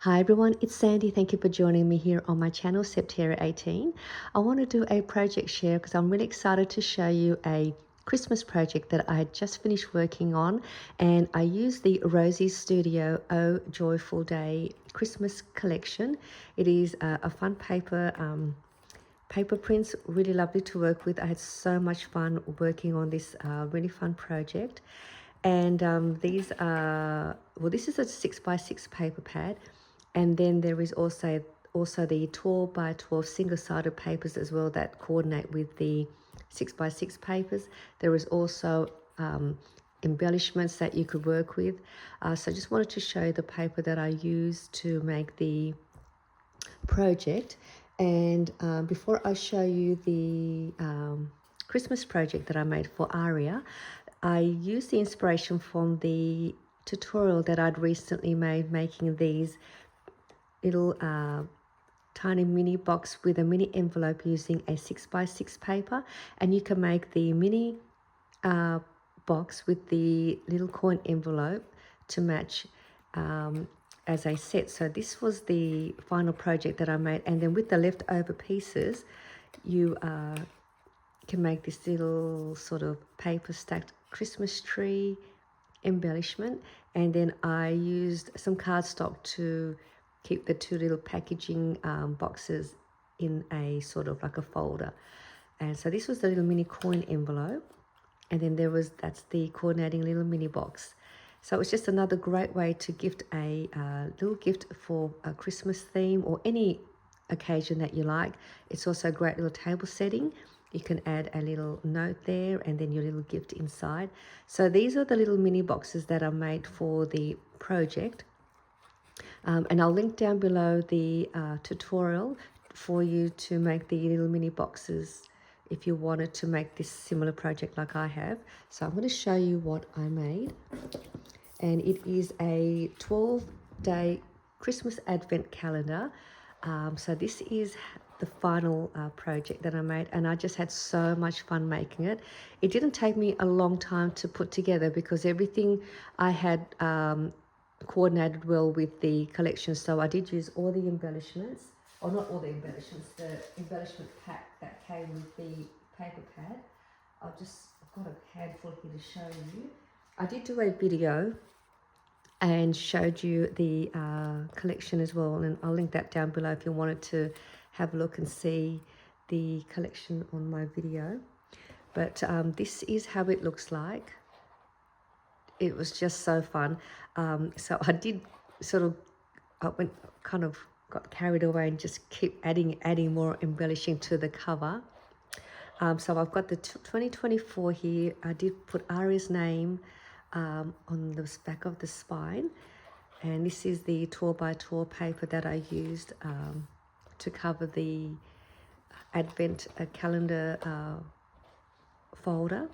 Hi everyone, it's Sandy. Thank you for joining me here on my channel, September 18. I want to do a project share because I'm really excited to show you a Christmas project that I had just finished working on, and I used the Rosie Studio Oh Joyful Day Christmas collection. It is a fun paper prints, really lovely to work with. I had so much fun working on this really fun project. And these are, well, this is a 6x6 paper pad, and then there is also the 12 by 12 single-sided papers as well that coordinate with the 6x6 papers. There is also embellishments that you could work with. So I just wanted to show you the paper that I used to make the project. And before I show you the Christmas project that I made for Aria, I used the inspiration from the tutorial that I'd recently made making these little tiny mini box with a mini envelope using a 6x6 paper, and you can make the mini box with the little coin envelope to match as a set. So this was the final project that I made, and then with the leftover pieces you can make this little sort of paper stacked Christmas tree embellishment. And then I used some cardstock to keep the two little packaging boxes in a sort of like a folder. And so this was the little mini coin envelope, and then that's the coordinating little mini box. So it's just another great way to gift a little gift for a Christmas theme or any occasion that you like. It's also a great little table setting. You can add a little note there and then your little gift inside. So these are the little mini boxes that are made for the project. And I'll link down below the tutorial for you to make the little mini boxes if you wanted to make this similar project like I have. So I'm going to show you what I made. And it is a 12-day Christmas Advent Calendar. So this is the final project that I made, and I just had so much fun making it. It didn't take me a long time to put together because everything I had coordinated well with the collection. So I did use all the embellishments, or not all the embellishments, the embellishment pack that came with the paper pad. I've got a handful here to show you. I did do a video and showed you the collection as well, and I'll link that down below if you wanted to have a look and see the collection on my video. But this is how it looks like. It was just so fun. So I did got carried away and just keep adding more embellishing to the cover. So I've got the 2024 here. I did put Aria's name on the back of the spine, and this is the 12 by 12 paper that I used to cover the Advent Calendar folder.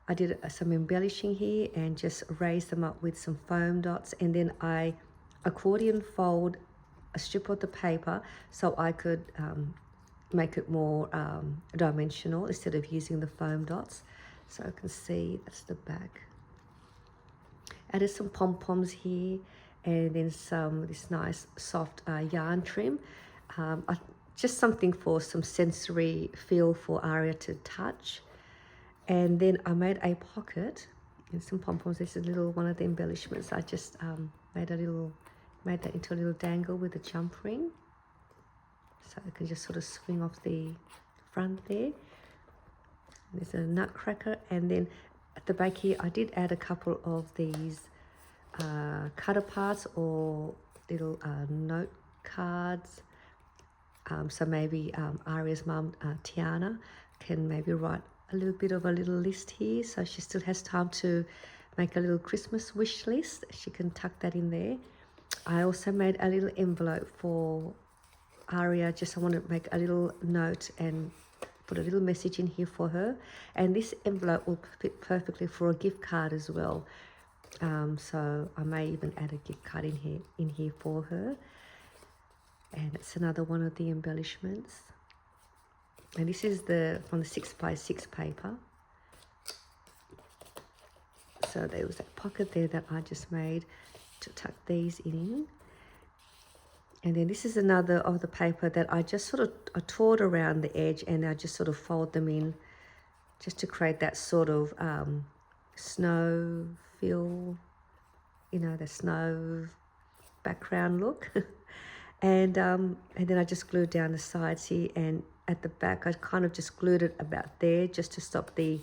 I did some embellishing here and just raised them up with some foam dots, and then I accordion fold a strip of the paper so I could make it more dimensional instead of using the foam dots. So I can see that's the back. Added some pom-poms here, and then this nice soft yarn trim. Just something for some sensory feel for Aria to touch. And then I made a pocket and some pom-poms. This is a little one of the embellishments. I just made that into a little dangle with a jump ring. So I can just sort of swing off the front there. There's a nutcracker, and then at the back here I did add a couple of these cutter parts or little note cards. So maybe Aria's mum, Tiana, can maybe write a little bit of a little list here, so she still has time to make a little Christmas wish list. She can tuck that in there. I also made a little envelope for Aria. I want to make a little note and put a little message in here for her, and this envelope will fit perfectly for a gift card as well. So I may even add a gift card in here for her. And it's another one of the embellishments, and this is from the 6x6 paper. So there was that pocket there that I just made to tuck these in. And then this is another of the paper that I just sort of tore it around the edge, and I just sort of fold them in just to create that sort of snow feel, you know, the snow background look. And then I just glued down the sides here, and at the back I kind of just glued it about there just to stop the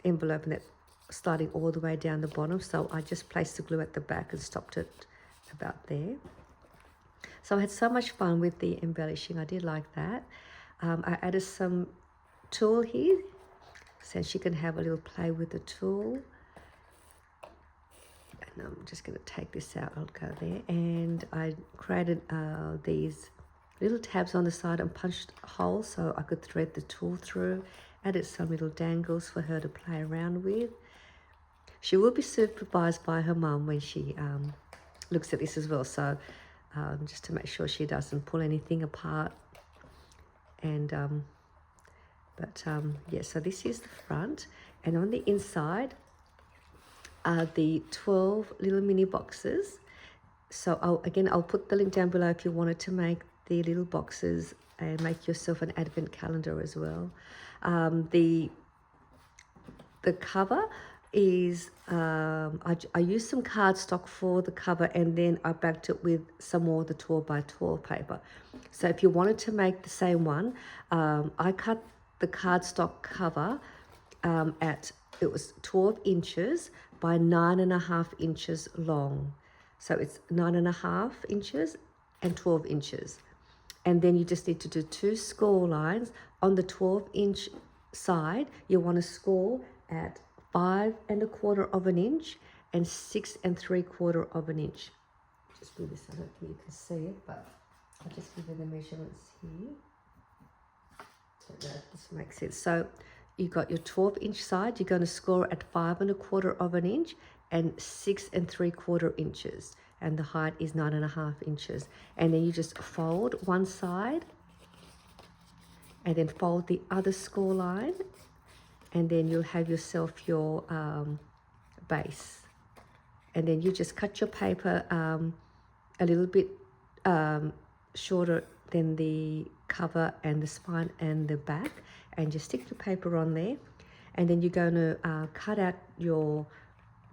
envelope and it sliding all the way down the bottom. So I just placed the glue at the back and stopped it about there. So I had so much fun with the embellishing. I did like that. I added some tulle here so she can have a little play with the tulle. And I'm just going to take this out. I'll go there. And I created these little tabs on the side and punched holes so I could thread the tulle through. Added some little dangles for her to play around with. She will be supervised by her mum when she looks at this as well. So just to make sure she doesn't pull anything apart. And yeah, so this is the front, and on the inside are the 12 little mini boxes. So I'll put the link down below if you wanted to make the little boxes and make yourself an advent calendar as well. The cover is I used some cardstock for the cover, and then I backed it with some more of the 12 by 12 paper. So if you wanted to make the same one, I cut the cardstock cover it was 12 inches by 9.5 inches long. So it's 9.5 inches and 12 inches. And then you just need to do 2 score lines. On the 12-inch side, you want to score at 5 1/4 of an inch and 6 3/4 of an inch. Just do this, I don't think you can see it, but I'll just give you the measurements here. So that this makes sense. So you got your 12-inch side, you're going to score at 5 1/4 of an inch and 6 3/4 inches. And the height is 9.5 inches. And then you just fold one side and then fold the other score line, and then you'll have yourself your base. And then you just cut your paper a little bit shorter than the cover and the spine and the back, and just stick your paper on there. And then you're going to cut out your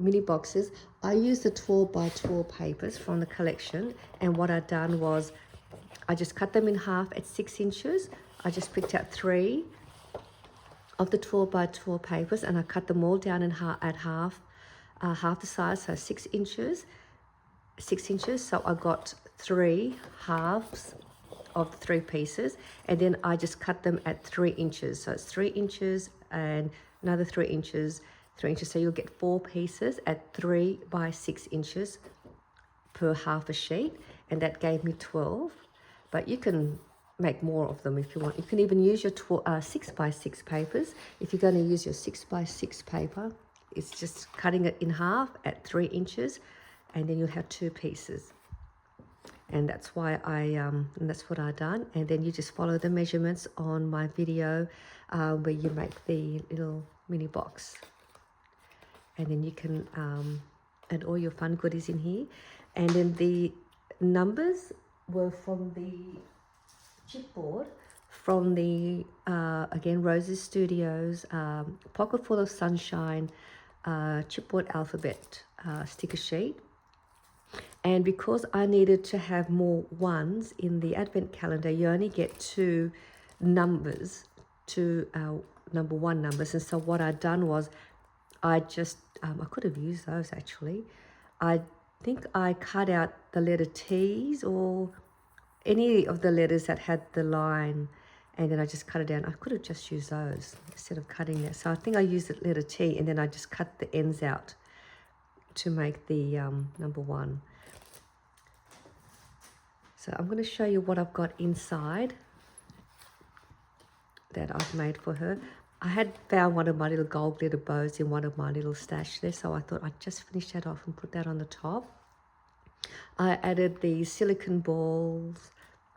mini boxes. I used the 12 by 12 papers from the collection, and what I'd done was I just cut them in half at 6 inches. I just picked out 3 of the 12 by 12 papers, and I cut them all down in at half the size, so 6 inches. So I got 3 halves of the 3 pieces, and then I just cut them at 3 inches. So it's 3 inches and another 3 inches, 3 inches. So you'll get 4 pieces at 3 by 6 inches per half a sheet, and that gave me 12. But you can make more of them if you want. You can even use your 6 by 6 papers. If you're going to use your 6 by 6 paper, it's just cutting it in half at 3 inches, and then you'll have 2 pieces. And that's why and that's what I done. And then you just follow the measurements on my video where you make the little mini box. And then you can add all your fun goodies in here. And then the numbers were from the chipboard from the again Rosie Studios Pocket Full of Sunshine chipboard alphabet sticker sheet. And because I needed to have more ones in the advent calendar, you only get 2 numbers, 2 number 1 numbers. And so what I'd done was I just I could have used those actually. I think I cut out the letter T's or any of the letters that had the line, and then I just cut it down. I could have just used those instead of cutting that. So I think I used the letter T, and then I just cut the ends out to make the number 1. So I'm going to show you what I've got inside that I've made for her. I had found one of my little gold glitter bows in one of my little stash there, so I thought I'd just finish that off and put that on the top. I added the silicone balls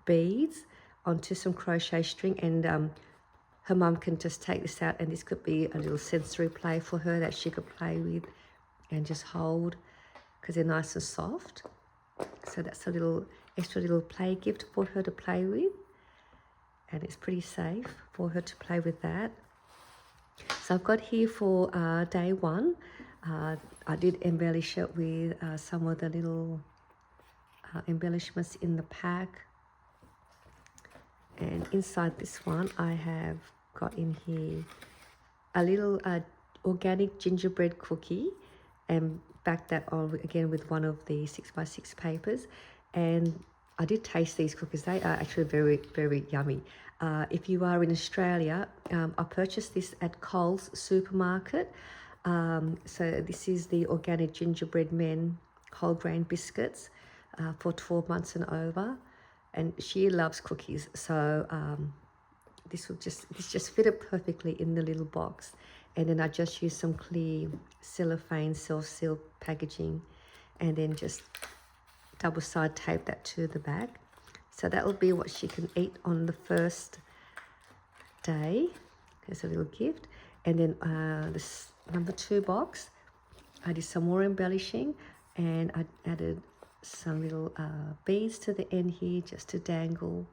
beads onto some crochet string, and her mum can just take this out, and this could be a little sensory play for her that she could play with and just hold, because they're nice and soft. So that's a little extra little play gift for her to play with. And it's pretty safe for her to play with that. So I've got here for day one. I did embellish it with some of the little embellishments in the pack. And inside this one, I have got in here a little organic gingerbread cookie, and backed that on again with one of the 6x6 papers. And I did taste these cookies. They are actually very, very yummy. If you are in Australia, I purchased this at Coles supermarket. So this is the organic gingerbread men whole grain biscuits for 12 months and over. And she loves cookies, so this just fit it perfectly in the little box. And then I just used some clear cellophane self-seal packaging, and then just double side tape that to the back. So that will be what she can eat on the first day as a little gift. And then this number 2 box, I did some more embellishing, and I added some little beads to the end here just to dangle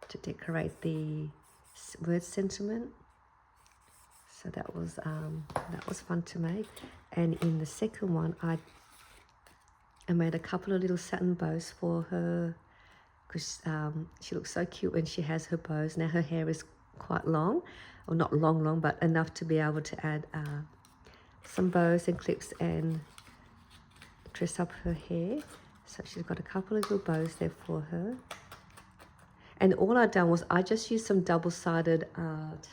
to decorate the word sentiment. So that was fun to make. And in the second one, I made a couple of little satin bows for her, because she looks so cute when she has her bows. Now her hair is quite long, or not long, but enough to be able to add some bows and clips and dress up her hair. So she's got a couple of little bows there for her. And all I've done was I just used some double-sided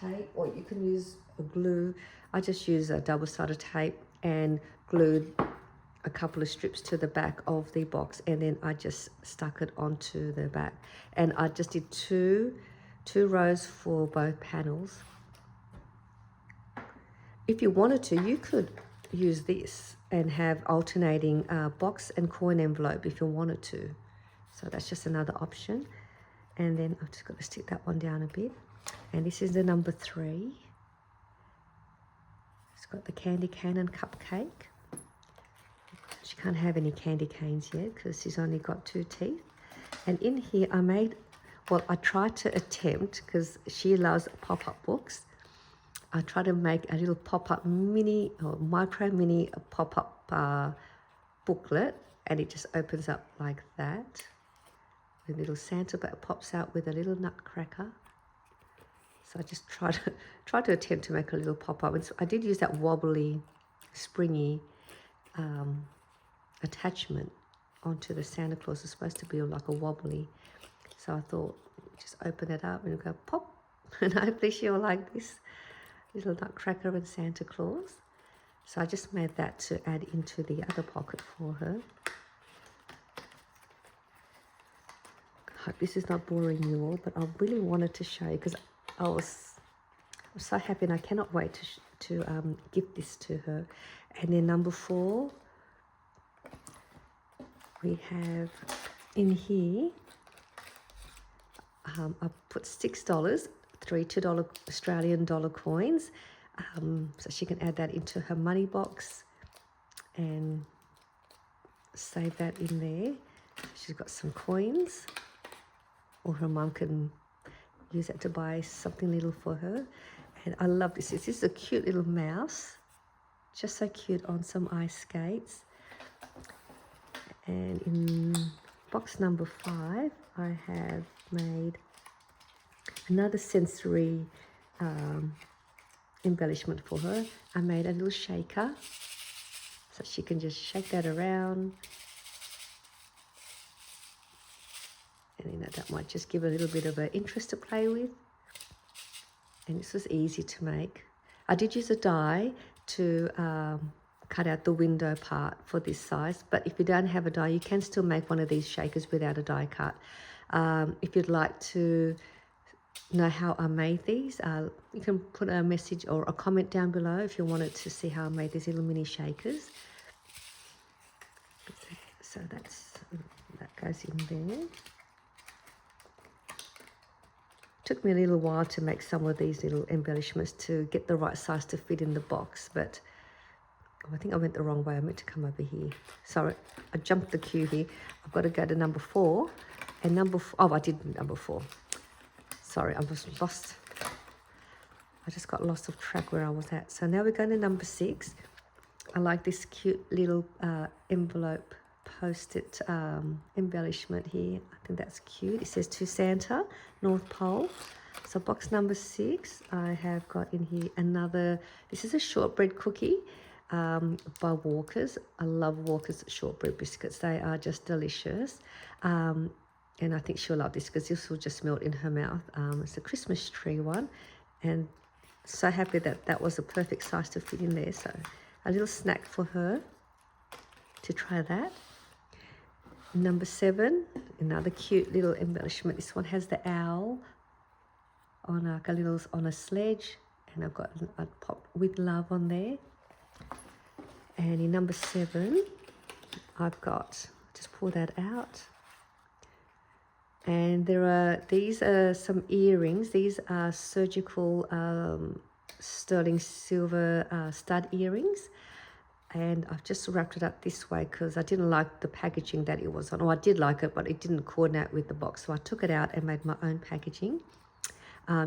tape, or you can use a glue. I just used a double-sided tape and glued a couple of strips to the back of the box, and then I just stuck it onto the back. And I just did two rows for both panels. If you wanted to, you could use this and have alternating box and coin envelope if you wanted to. So that's just another option. And then I've just got to stick that one down a bit. And this is the number 3. It's got the candy cane and cupcake. She can't have any candy canes yet because she's only got 2 teeth. And in here I tried to attempt, because she loves pop-up books, I tried to make a little pop-up mini or micro-mini pop-up booklet, and it just opens up like that. The little Santa pops out with a little nutcracker. So I just tried to attempt to make a little pop-up. And so I did use that wobbly, springy attachment onto the Santa Claus. It's supposed to be like a wobbly. So I thought, just open it up and go pop. And hopefully she'll like this little nutcracker and Santa Claus. So I just made that to add into the other pocket for her. I hope this is not boring you all, but I really wanted to show you, because I was so happy, and I cannot wait to give this to her. And then number 4, we have in here, I put $6, 3 $2 Australian dollar coins, so she can add that into her money box and save that in there. She's got some coins, or her mum can use that to buy something little for her. And I love this. This is a cute little mouse, just so cute on some ice skates. And in box number 5, I have made another sensory embellishment for her. I made a little shaker, so she can just shake that around. And that might just give a little bit of an interest to play with. And this was easy to make. I did use a die to cut out the window part for this size, but if you don't have a die, you can still make one of these shakers without a die cut. If you'd like to know how I made these, you can put a message or a comment down below if you wanted to see how I made these little mini shakers. So that goes in there. Took me a little while to make some of these little embellishments to get the right size to fit in the box, but Oh, I think I went the wrong way. I meant to come over here. Sorry, I jumped the queue here. I've got to go to number 4. And oh, I did number 4. Sorry, I was lost. I just got lost of track where I was at. So now we're going to number 6. I like this cute little envelope post-it embellishment here. I think that's cute. It says to Santa, North Pole. So box number 6, I have got in here another, this is a shortbread cookie by Walker's. I love Walker's shortbread biscuits. They are just delicious. And I think she'll love this because this will just melt in her mouth. It's a Christmas tree one. And so happy that that was a perfect size to fit in there. So a little snack for her to try that. Number 7, another cute little embellishment. This one has the owl on a sledge, and I've got a pop with love on there. And in number 7, I've got, just pull that out. And these are some earrings. These are surgical sterling silver stud earrings. And I've just wrapped it up this way because I didn't like the packaging that it was on. Or I did like it, but it didn't coordinate with the box. So I took it out and made my own packaging.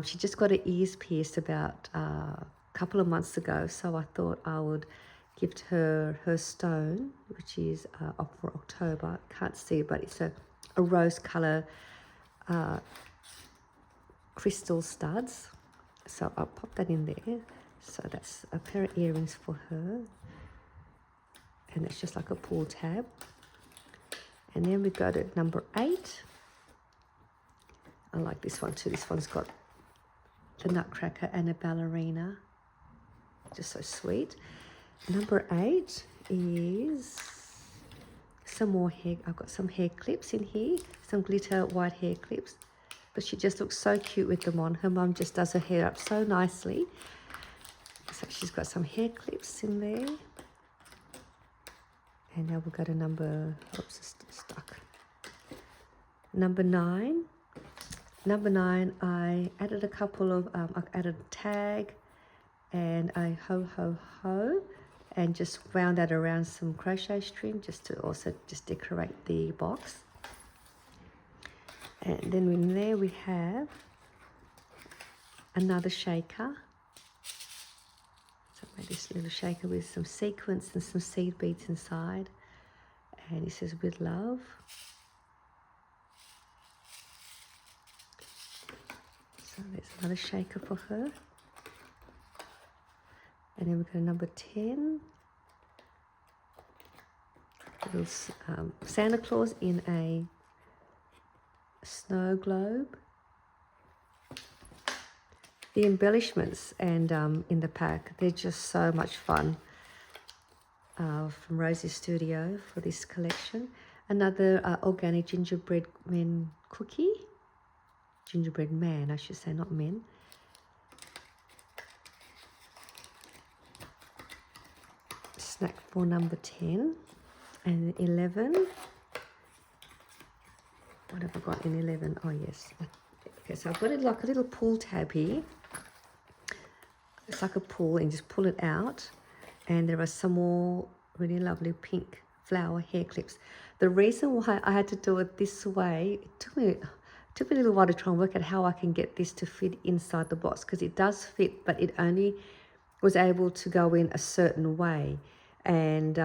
She just got her ears pierced about a couple of months ago. So I thought I would gift her stone, which is up for October. Can't see it, but it's a rose colour crystal studs. So I'll pop that in there. So that's a pair of earrings for her. And it's just like a pull tab. And then we go to number 8. I like this one too. This one's got the nutcracker and a ballerina. Just so sweet. Number 8 is some more hair. I've got some hair clips in here. Some glitter white hair clips. But she just looks so cute with them on. Her mum just does her hair up so nicely. So she's got some hair clips in there. And now we'll go to number, oops, it's stuck. Number 9. Number 9, I added a couple of, I added a tag and a ho ho ho, and just wound that around some crochet string just to also just decorate the box. And then in there we have another shaker. So I made this little shaker with some sequins and some seed beads inside. And it says with love. So there's another shaker for her. And then we go to number 10. Little Santa Claus in a snow globe. The embellishments and in the pack, they're just so much fun. From Rosie's studio for this collection. Another organic gingerbread man cookie. Gingerbread man, I should say, not men. Snack for number 10. And 11. What have I got in 11? Oh, yes. Okay, so I've got it like a little pull tab here. It's like a pull, and just pull it out. And there are some more really lovely pink flower hair clips. The reason why I had to do it this way, it took me a little while to try and work out how I can get this to fit inside the box, because it does fit, but it only was able to go in a certain way. And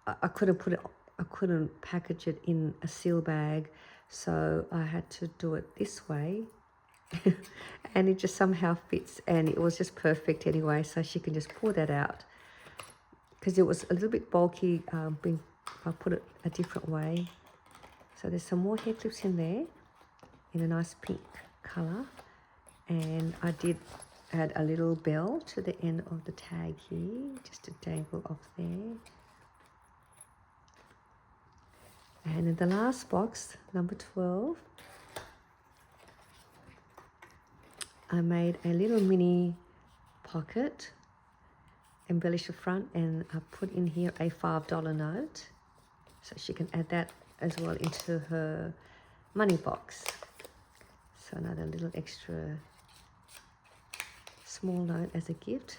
I couldn't package it in a seal bag, so I had to do it this way. And it just somehow fits, and it was just perfect anyway, so she can just pull that out, because it was a little bit bulky. I put it a different way. So there's some more hair clips in there in a nice pink color, and I did add a little bell to the end of the tag here, just to dangle off there. And in the last box, number 12, I made a little mini pocket, embellished the front, and I put in here a $5 note, so she can add that as well into her money box. So another little extra small note as a gift.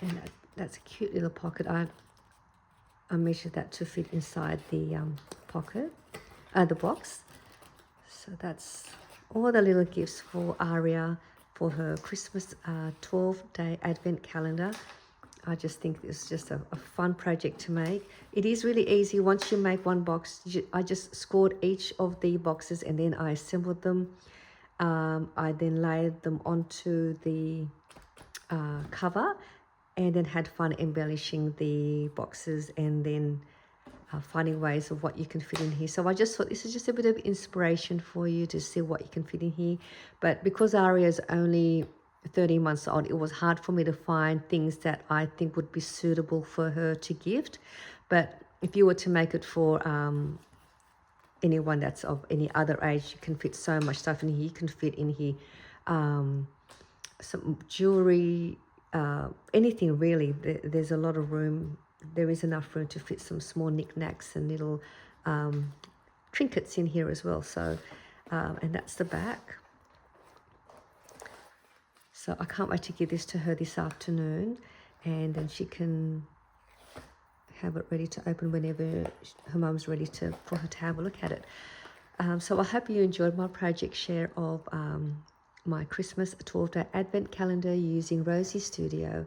And That's a cute little pocket. I measured that to fit inside the pocket, the box. So that's all the little gifts for Aria for her Christmas 12-day Advent calendar. I just think it's just a fun project to make. It is really easy. Once you make one box, I just scored each of the boxes and then I assembled them. I then layered them onto the cover and then had fun embellishing the boxes and then finding ways of what you can fit in here. So I just thought this is just a bit of inspiration for you to see what you can fit in here. But because Aria is only 13 months old, it was hard for me to find things that I think would be suitable for her to gift. But if you were to make it for anyone that's of any other age, you can fit so much stuff in here. You can fit in here some jewelry, anything really. There's a lot of room. There is enough room to fit some small knickknacks and little trinkets in here as well. So, and that's the back. So I can't wait to give this to her this afternoon, and then she can have it ready to open whenever her mum's ready for her to have a look at it. So I hope you enjoyed my project share of my Christmas 12-day Advent calendar using Rosie Studio,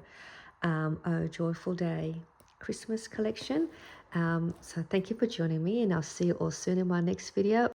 Oh Joyful Day Christmas collection. So thank you for joining me, and I'll see you all soon in my next video.